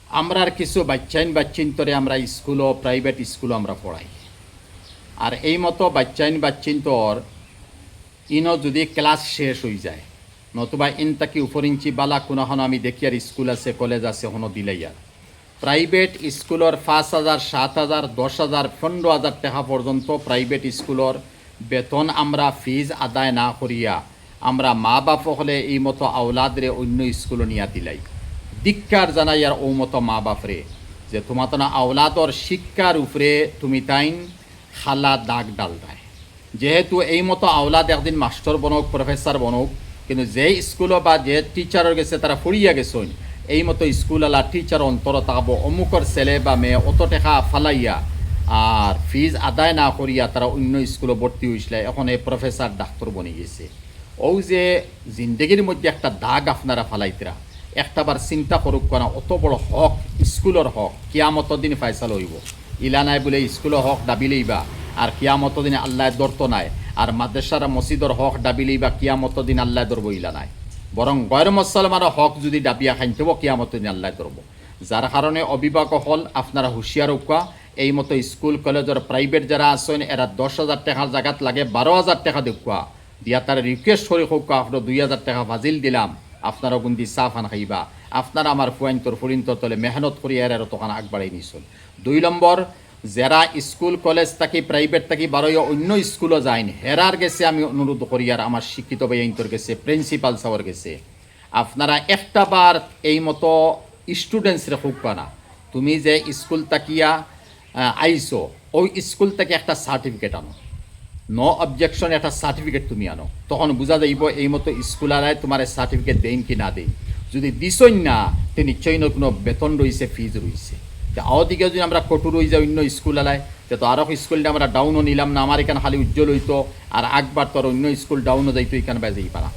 আমরা আর কিছু বাচ্চিন্তরে আমরা স্কুলও প্রাইভেট স্কুলও আমরা পড়াই। আর এই মতো বাচ্চিন্তর ইনো যদি ক্লাস শেষ হয়ে যায়, নতুবা ইন তাকি উপর ইঞ্চি বালা কোনোখানো আমি দেখি আর স্কুল আছে কলেজ আছে হনো দিলাই আর প্রাইভেট স্কুলের 5,000 7,000 10,000 15,000 টাকা পর্যন্ত প্রাইভেট স্কুলের বেতন আমরা ফিজ আদায় না করিয়া আমরা মা বাপ হলে এই মতো আওলাদরে অন্য স্কুলে নিয়া দিলাই। ধিক্কার জানাই আর ও মতো মা বাপরে যে তোমার তো না আওলাদর শিক্ষার উপরে তুমি তাইন খালা দাগ ডাল দেয়। যেহেতু এই মতো আওলাদ একদিন মাস্টার বনক প্রফেসর বনক, কিন্তু যে স্কুলও বা যে টিচারের গেছে তারা ফুরিয়া গেছেন, এই মতো স্কুলওয়ালা টিচার অন্তর তাকাবো অমুকর ছেলে বা মেয়ে অত টাকা ফালাইয়া আর ফিজ আদায় না করিয়া তারা অন্য স্কুলে ভর্তি হয়েছিল, এখন এই প্রফেসর ডাক্তার বনে গেছে। ও যে জিন্দগির মধ্যে একটা দাগ আপনারা ফালাইতরা একটাবার চিন্তা করুক না, অত বড় হক স্কুলের হক কিয়ামত দিন ফাইসাল হইব। ইলা নাই বলে স্কুলের হক দাবিলেইবা আর কিয়ামত দিন আল্লাহ দরতো নাই, আর মাদ্রাসার মসজিদর হক দাবিলেইবা কিয়ামত দিন আল্লাহ ধরবো ইলা নাই, বরং গৈর মুসলমানের হক যদি দাবিয়া খাইতেব কিয়ামত দিন আল্লাহ ধরবো। যার কারণে অভিভাবক হল আপনারা হুঁশিয়ার উকা, এই মতো স্কুল কলেজের প্রাইভেট যারা আছেন এরা 10,000 টাকার জায়গাত লাগে 12,000 টাকা দেখুয়া দিয়া তারা রিকোয়েস্ট করে হোক আপনার 2,000 টাকা ফাজিল দিলাম, আপনারা গুন্দি চা ফান খাইবা, আপনারা আমার ফুয়াইন্তর ফুরিন্তর তলে মেহনত করি এর তখন আগবাড়াই নিছল। 2 নম্বর, যারা স্কুল কলেজ থাকি প্রাইভেট থাকি বারোয় অন্য স্কুলও যায়নি হেরার গেছে আমি অনুরোধ করি আর আমার শিক্ষিত ভাইন্তর গেছে প্রিন্সিপাল সাহর গেছে, আপনারা একটা বার এই মতো স্টুডেন্টসরে হোক না, তুমি যে স্কুল তাকিয়া আইসো ওই স্কুল থেকে একটা সার্টিফিকেট আনো, নো অবজেকশন একটা সার্টিফিকেট তুমি আনো, তখন বোঝা যাইব এই মতো স্কুলারায় তোমার সার্টিফিকেট দেন কি না দেন। যদি দিছই না তে নিশ্চয়ই কোনো বেতন রয়েছে ফিজ রয়েছে। আওদিকে যদি আমরা কটু রয়ে যাই অন্য স্কুলালায় তো আরও স্কুলটা আমরা ডাউনও নিলাম না, আমার এখানে খালি উজ্জ্বল হইতো আর আকবার তোর অন্য স্কুল ডাউনও যাইতো এখানে বাজেই পারা।